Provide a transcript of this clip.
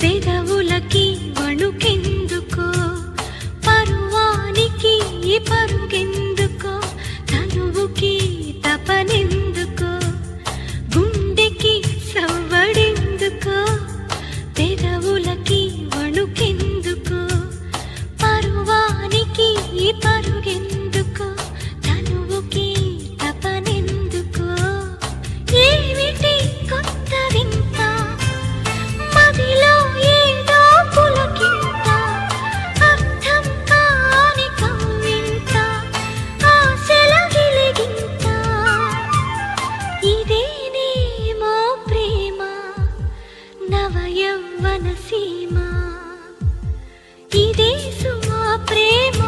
పెదవులకి వణుకెందుకో, పరువానికి పరుగెందుకో, తనువుకి తపనెందుకో, గుండెకి సవ్వడెందుకో, పెదవులకి వణుకెందుకో, పరువానికి పరుగెందుకో, తనువుకి తపనెందుకో. ఏమిటి కొత్త వింత, మదిలో ఏదో పులకింత, అర్థం కాని కవ్వింత, ఆశల గిలిగింత. ఇదేనేమో ప్రేమ, నవయవ్వన సీమ, ఇదే సుమా ప్రేమ.